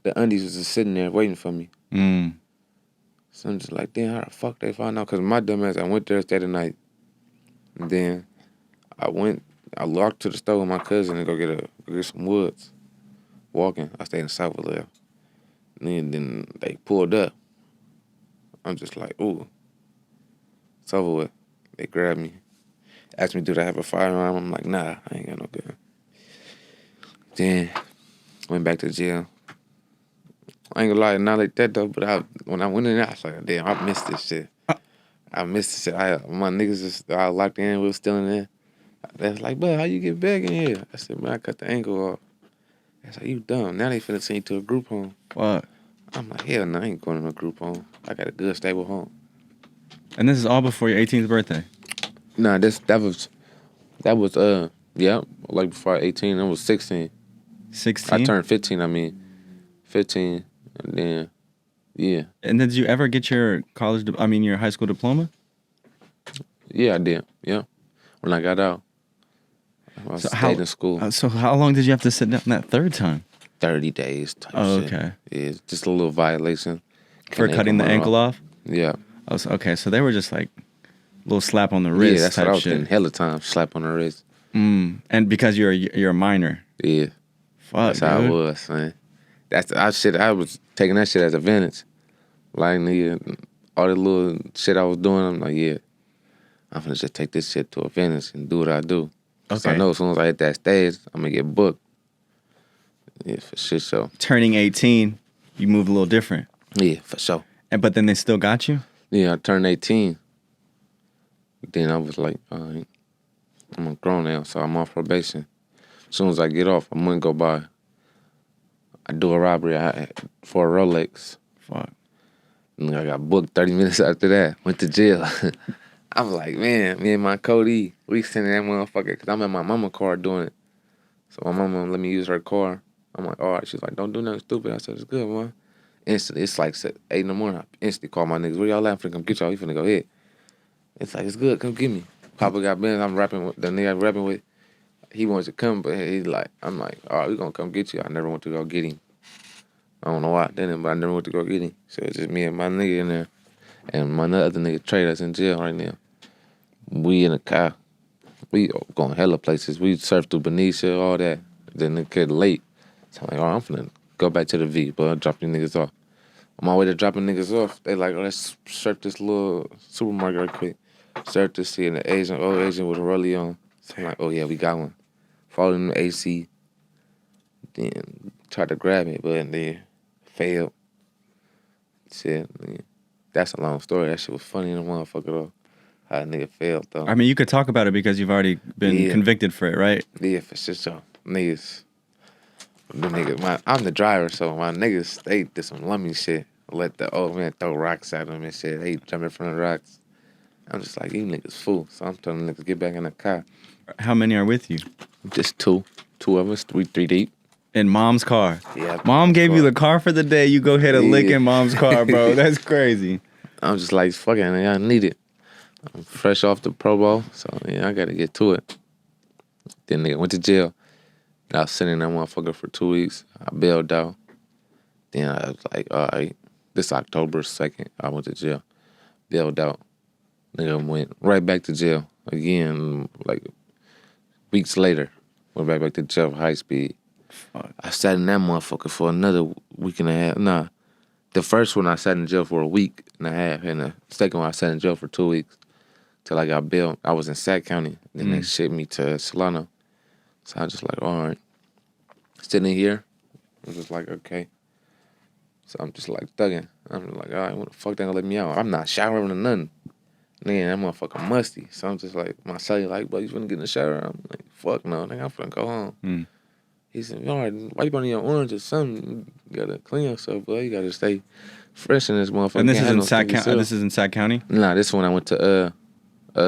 the undies was just sitting there waiting for me. Mm. So I'm just like, damn, how the fuck they find out? Because my dumb ass, I went there, stayed the night. And then I walked to the store with my cousin and go get some woods. Walking. I stayed in South Vallejo. And then they pulled up. I'm just like, ooh. It's over with. They grabbed me. Asked me, do I have a firearm? I'm like, nah, I ain't got no gun. Then went back to jail. I ain't gonna lie, not like that though, but when I went in there, I was like, damn, I missed this shit. I missed this shit. My niggas just locked in, we was still in there. They was like, but how you get back in here? I said, man, I cut the ankle off. They was like, you dumb. Now they finna send you to a group home. What? I'm like, hell no, I ain't going to no group home. I got a good, stable home. And this is all before your 18th birthday? Nah, that was like before 18, I was 16. 16? I turned 15, 15, and then, yeah. And did you ever get your your high school diploma? Yeah, I did, yeah. When I got out, I stayed in school. So how long did you have to sit down that third time? 30 days type shit. Okay. Yeah, it's just a little violation. For cutting the ankle off? Yeah. Okay, so they were just like a little slap on the wrist. Yeah, that's type what I was shit. getting hella time, slap on the wrist. And because you're a minor. Yeah. Fuck, That's how I was, man. I was taking that shit as advantage. Like, nigga, all the little shit I was doing, I'm like, yeah, I'm finna just take this shit to advantage and do what I do. Cause I know as soon as I hit that stage, I'm gonna get booked. Yeah, for shit show. Turning 18, you moved a little different. Yeah, for sure. But then they still got you? Yeah, I turned 18. Then I was like, all right, I'm a grown now, so I'm off probation. As soon as I get off, a month go by. I do a robbery for a Rolex. Fuck. And I got booked 30 minutes after that. Went to jail. I was like, man, me and my Cody, we sending that motherfucker, because I'm in my mama's car doing it. So my mama let me use her car. I'm like, all right. She's like, don't do nothing stupid. I said, it's good, man. Instantly, it's like 8 in the morning. I instantly call my niggas, where y'all at? I'm finna come get y'all. We finna go hit. It's like, it's good. Come get me. Papa got business. I'm rapping with the nigga I'm rapping with. He wants to come, but he's like, I'm like, all right, we gonna come get you. I never went to go get him. I don't know why I didn't, but I never went to go get him. So it's just me and my nigga in there. And my other nigga, Trev, that's in jail right now. We in a car. We going hella places. We surfed through Benicia, all that. Then it get late. So I'm like, all right, I'm finna go back to the V, but I'll drop you niggas off. On my way to dropping niggas off, they like, oh, let's surf this little supermarket right quick. Surf this shit, and the old Asian with a rollie on. So I'm like, oh yeah, we got one. Followed in the AC, then tried to grab it, but then failed. Shit, man. That's a long story. That shit was funny in the motherfucker though. How a nigga failed though. I mean, you could talk about it because you've already been convicted for it, right? Yeah, for sure. So niggas, I'm the driver, so my niggas, they did some lummy shit. Let the old man throw rocks at them and shit. They jump in front of the rocks. I'm just like, you niggas fool. So I'm telling niggas, get back in the car. How many are with you? Just two. Two of us, three deep. In mom's car? Yeah. Mom gave you the car for the day. You go hit a lick in mom's car, bro. That's crazy. I'm just like, fuck it, I need it. I'm fresh off the Pro Bowl, so yeah, I gotta get to it. Then nigga went to jail. I was sitting in that motherfucker for 2 weeks. I bailed out. Then I was like, all right, this October 2nd, I went to jail. Bailed out. Nigga went right back to jail again, like weeks later. Went back to jail for high speed. Fuck. I sat in that motherfucker for another week and a half. Nah, the first one I sat in jail for a week and a half, and the second one I sat in jail for 2 weeks till I got bailed. I was in Sac County. Then they shipped me to Solano. So I was just like, all right. Sitting here, I was just like, okay. So I'm just like thugging. I'm like, all right, what the fuck they gonna let me out? I'm not showering or nothing. Nigga, that motherfucker musty. So I'm just like, my celly like, bro, you finna get in the shower? I'm like, fuck no, nigga, I'm finna go home. He said, all right, why you burning your orange or something? You gotta clean yourself, boy. You gotta stay fresh in this motherfucker. And this is in Sac County? This is in Sac County? Nah, this one I went to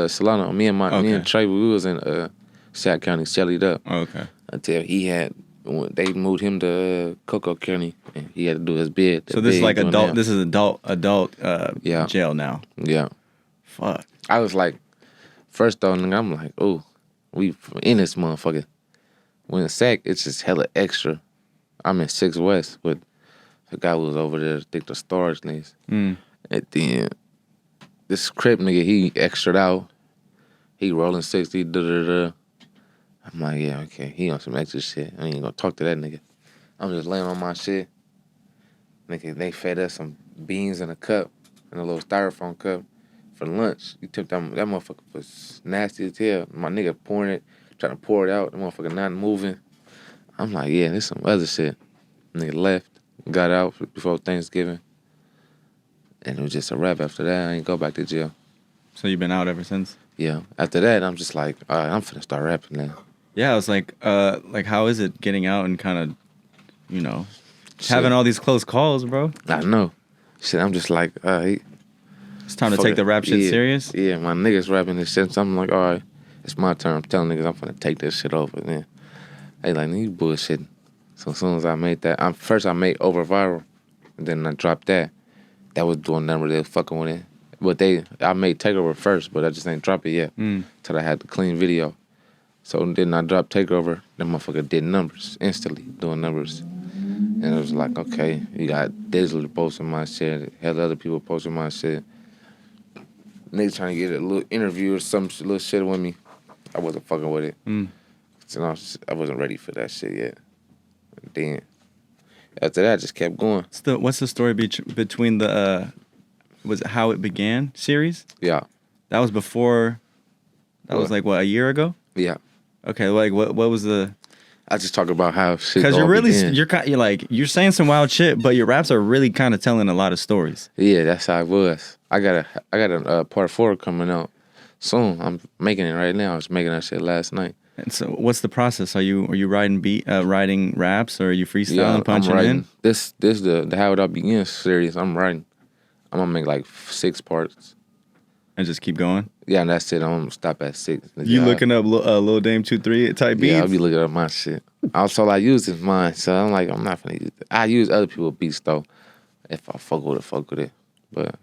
Solano. Me and Trev, we was in Sac County, cellied up. Oh, okay. Until they moved him to Cocoa County, and he had to do his bid. So this is like adult. This is adult jail now. Yeah. Fuck. I was like, first though, nigga, I'm like, oh, we in this motherfucker. When it's Sac, it's just hella extra. I'm in 6 West with the guy who was over there, I think the storage niggas. At the end, this Crip nigga, he extra'd out. He rolling 60, da-da-da. I'm like, yeah, okay, he on some extra shit. I ain't gonna talk to that nigga. I'm just laying on my shit. Nigga, they fed us some beans in a cup, in a little styrofoam cup for lunch. You took that motherfucker was nasty as hell. My nigga pouring it, trying to pour it out. The motherfucker not moving. I'm like, yeah, this some other shit. Nigga left, got out before Thanksgiving. And it was just a wrap after that. I ain't go back to jail. So you've been out ever since? Yeah. After that, I'm just like, all right, I'm finna start rapping now. Yeah, I was like how is it getting out and kind of, having all these close calls, bro? I know. Shit, I'm just like, all right. It's time to take the rap shit serious? Yeah, my niggas rapping this shit, so I'm like, all right, it's my turn. I'm telling niggas I'm finna take this shit over. Then they like, you bullshitting. So as soon as I made that, first I made Over Viral, and then I dropped that. That was doing number they was fucking with it. But I made Takeover first, but I just ain't drop it yet. Till I had the clean video. So then I dropped Takeover. That motherfucker did numbers instantly, doing numbers. And it was like, okay, you got Dizzler posting my shit, had other people posting my shit. Niggas trying to get a little interview or some little shit with me. I wasn't fucking with it. So I wasn't ready for that shit yet. And then after that, I just kept going. What's the story between the was it How It Began series? Yeah. That was before. That was like what, a year ago? Yeah. Okay, like what was the? I just talk about how shit. Because you're saying some wild shit, but your raps are really kind of telling a lot of stories. Yeah, that's how it was. I got a part 4 coming out soon. I'm making it right now. I was making that shit last night. And so, what's the process? Are you writing raps, or are you freestyling, punching in? This the How It All Begins series. I'm writing. I'm gonna make like 6 parts. And just keep going? Yeah, and that's it. I'm gonna stop at 6. You looking up Luldame23 type beats? Yeah, I'll be looking up my shit. Also, I use is mine, so I'm like, I'm not gonna use it. I use other people's beats though. If I fuck with it. But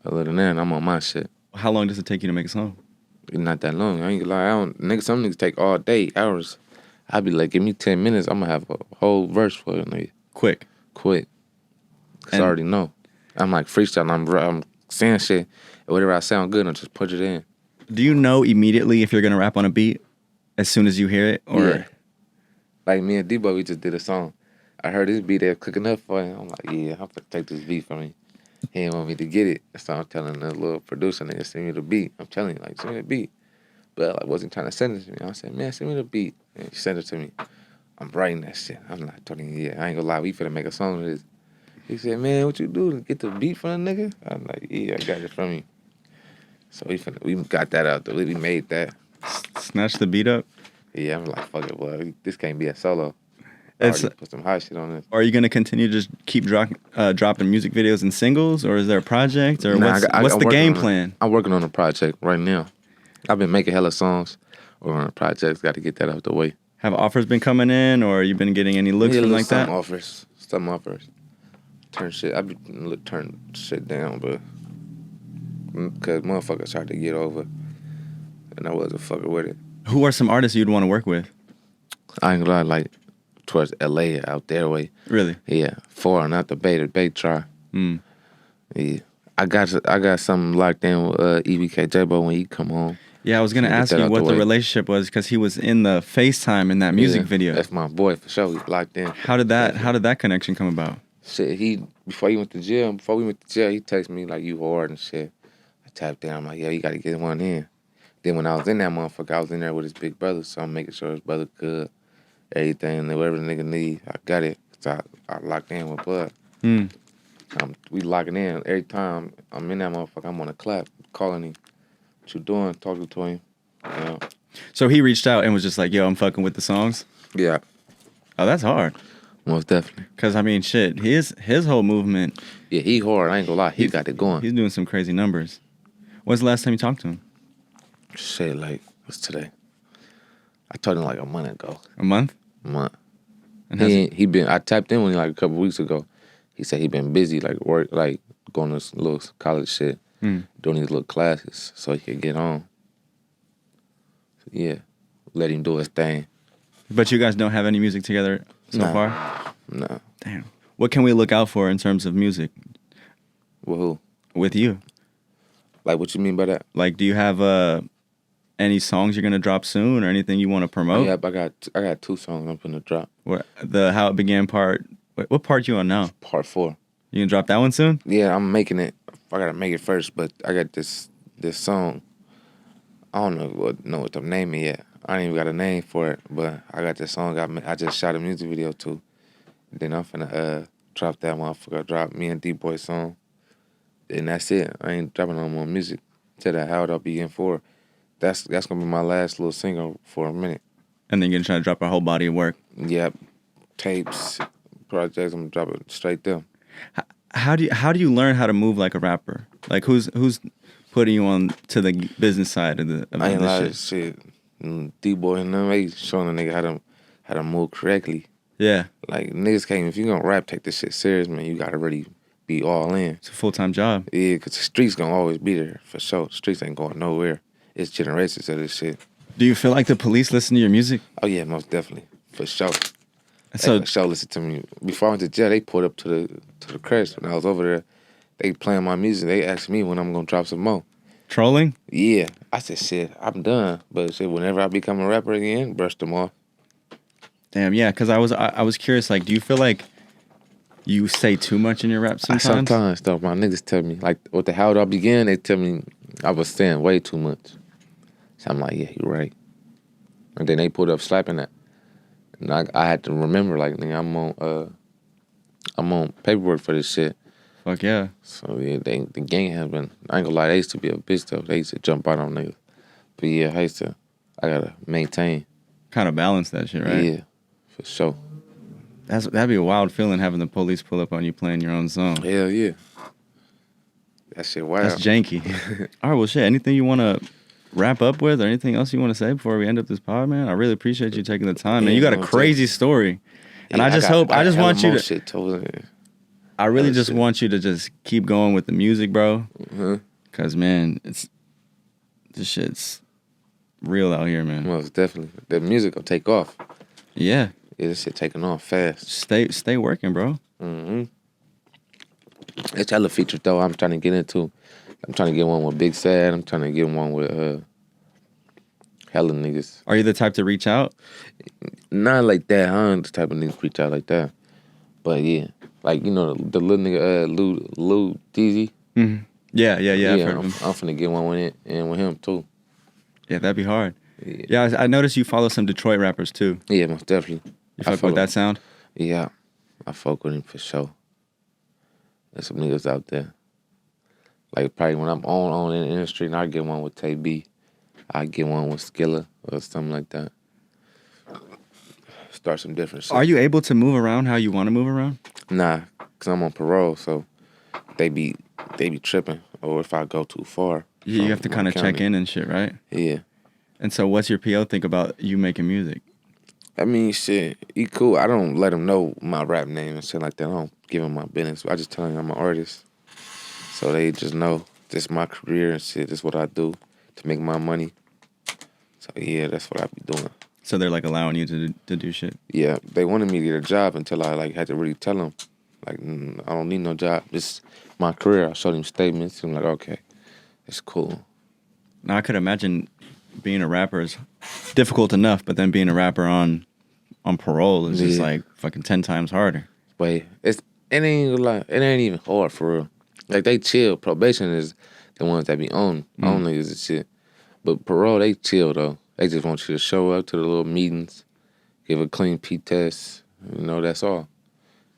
other than that, I'm on my shit. How long does it take you to make a song? Not that long. I ain't gonna lie. Some niggas take all day, hours. I'd be like, give me 10 minutes, I'm gonna have a whole verse for it, nigga. Quick. Cause I already know. I'm like freestyling. I'm saying shit. Whatever I sound good, I'll just put it in. Do you know immediately if you're gonna rap on a beat as soon as you hear it? Or yeah. Like me and Daboii, we just did a song. I heard this beat they're cooking up for him. I'm like, yeah, I'm gonna take this beat from me. He didn't want me to get it. So I'm telling the little producer nigga, send me the beat. I'm telling you, like, send me the beat. but like wasn't trying to send it to me. I said, man, send me the beat. And she sent it to me. I'm writing that shit. I'm like, telling you, yeah, I ain't gonna lie, we finna make a song of this. He said, man, what you do? Get the beat from the nigga? I'm like, yeah, I got it from you. So we got that out there. We made that. Snatch the beat up? Yeah, I'm like, fuck it, boy. This can't be a solo. It's, put some hot shit on this. Are you gonna continue to just keep dropping music videos and singles, or is there a project, or what's the game plan? I'm working on a project right now. I've been making hella songs. We're on a project. Got to get that out the way. Have offers been coming in, or you been getting any looks from like that? Some offers. I be turn shit down, but because motherfuckers tried to get over, and I wasn't fucking with it. Who are some artists you'd want to work with? I ain't gonna lie, like towards LA, out their way. Really? Yeah, foreign, not the Bay try. Yeah, I got something locked in with EBK Jayybo when he come home. Yeah, I was gonna ask you what the relationship was because he was in the FaceTime in that music video. That's my boy for sure. He's locked in. How did that connection come about? Shit, before we went to jail, he texted me like, you hard and shit. I tapped in. I'm like, yeah, you got to get one in. Then when I was in that motherfucker, I was in there with his big brother, so I'm making sure his brother good, everything, whatever the nigga need, I got it. So I locked in with Bud. We locking in. Every time I'm in that motherfucker, I'm on a clap, calling him. What you doing? Talking to him. Yeah. So he reached out and was just like, yo, I'm fucking with the songs? Yeah. Oh, that's hard. Most definitely. Because, I mean, shit, his whole movement. Yeah, he hard. I ain't gonna lie. He got it going. He's doing some crazy numbers. When's the last time you talked to him? Shit, like, what's today? I told him like a month ago. A month? A month. And I tapped in with him like a couple weeks ago. He said he been busy, like work, like going to little college shit, doing these little classes so he could get on. Yeah, let him do his thing. But you guys don't have any music together so far? No. Damn. What can we look out for in terms of music? With who? With you. Like, what you mean by that? Like, do you have any songs you're gonna drop soon, or anything you want to promote? Yeah, I got 2 songs I'm gonna drop. What, the How It Began part? What part you on now? Part 4. You gonna drop that one soon? Yeah, I'm making it. I gotta make it first, but I got this song. I don't know what the name is yet. I ain't even got a name for it, but I got this song. I just shot a music video too. Then I'm finna drop that motherfucker. Drop me and Daboii song. And that's it. I ain't dropping no more music till that How It Begin 4. That's gonna be my last little single for a minute. And then you're gonna try to drop a whole body of work. Yep, tapes, projects. I'm gonna drop it straight there. How do you learn how to move like a rapper? Like who's putting you on to the business side of the I ain't lie, shit. Daboii and them, they showing a nigga how to move correctly. Yeah. Like niggas can't. If you gonna rap, take this shit serious, man. You gotta really be all in. It's a full-time job. Yeah, cause the streets gonna always be there for sure. The streets ain't going nowhere. It's generations of this shit. Do you feel like the police listen to your music? Oh yeah, most definitely, for sure. So they for sure listen to me. Before I went to jail, they pulled up to the crèche when I was over there. They playing my music. They asked me when I'm gonna drop some more. Trolling? Yeah. I said, shit, I'm done. But shit, whenever I become a rapper again, brush them off. Damn, yeah, because I was curious, like, do you feel like you say too much in your rap sometimes? Sometimes, though, my niggas tell me, like, with the How It All Began, they tell me I was saying way too much. So I'm like, yeah, you're right. And then they pulled up slapping that. And I had to remember, like, nigga, I'm on paperwork for this shit. Fuck yeah. So yeah, the gang has been, I ain't gonna lie, they used to be a bitch though. They used to jump out on niggas. But yeah, I gotta maintain. Kind of balance that shit, right? Yeah, for sure. That'd be a wild feeling having the police pull up on you playing your own song. Hell yeah. That shit wild. That's janky. All right, well shit, anything you wanna wrap up with or anything else you wanna say before we end up this pod, man? I really appreciate you taking the time, man. You got a crazy story. And I just want you to... I really just want you to just keep going with the music, bro. Cause man, this shit's real out here, man. Well, it's definitely. The music will take off. Yeah. Yeah, this shit taking off fast. Stay working, bro. It's hella features though I'm trying to get into. I'm trying to get one with Big Sad. I'm trying to get one with hella niggas. Are you the type to reach out? Not like that. I ain't the type of niggas to reach out like that. But yeah. Like, you know, the little nigga, Luldame23. Yeah. I've heard of him. I'm finna get one with it and with him, too. Yeah, that'd be hard. Yeah, I noticed you follow some Detroit rappers too. Yeah, most definitely. You fuck with that sound? Yeah, I fuck with him for sure. There's some niggas out there. Like probably when I'm on in the industry, and I get one with Tay B, I get one with Skilla or something like that. Start some different shit. Are you able to move around how you want to move around? Nah, cause I'm on parole, so they be tripping. Or if I go too far, You have to kind of check in and shit, right? Yeah. And so, what's your PO think about you making music? I mean, shit, he cool. I don't let him know my rap name and shit like that. I don't give him my business. I just tell him I'm an artist, so they just know this is my career and shit. This is what I do to make my money. So yeah, that's what I be doing. So they're like allowing you to do shit. Yeah, they wanted me to get a job until I like had to really tell them, like, I don't need no job. This is my career. I showed him statements. I'm like, okay, it's cool. Now I could imagine being a rapper is difficult enough, but then being a rapper on parole is just like fucking 10 times harder. Wait, it ain't even hard for real. Like they chill. Probation is the ones that be on niggas and shit. But parole, they chill though. They just want you to show up to the little meetings, give a clean P test. You know, that's all.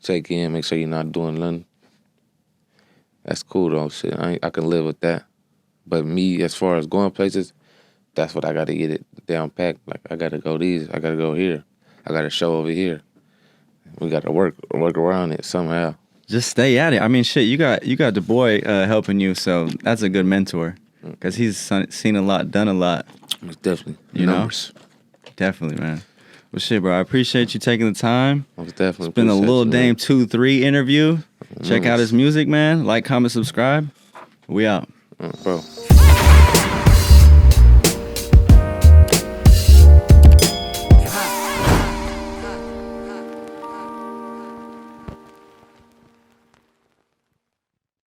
Check in, make sure you're not doing nothing. That's cool though, shit. I can live with that. But me, as far as going places, that's what I got to get it down packed. Like I got to go I got to go here. I got to show over here. We got to work around it somehow. Just stay at it. I mean, shit, you got Daboii helping you, so that's a good mentor because he's seen a lot, done a lot. It's definitely you numbers. Know? Definitely, man. Well, shit, bro. I appreciate you taking the time. Most definitely. It's been a Luldame23 interview. Check out his music, man. Like, comment, subscribe. We out. Bro.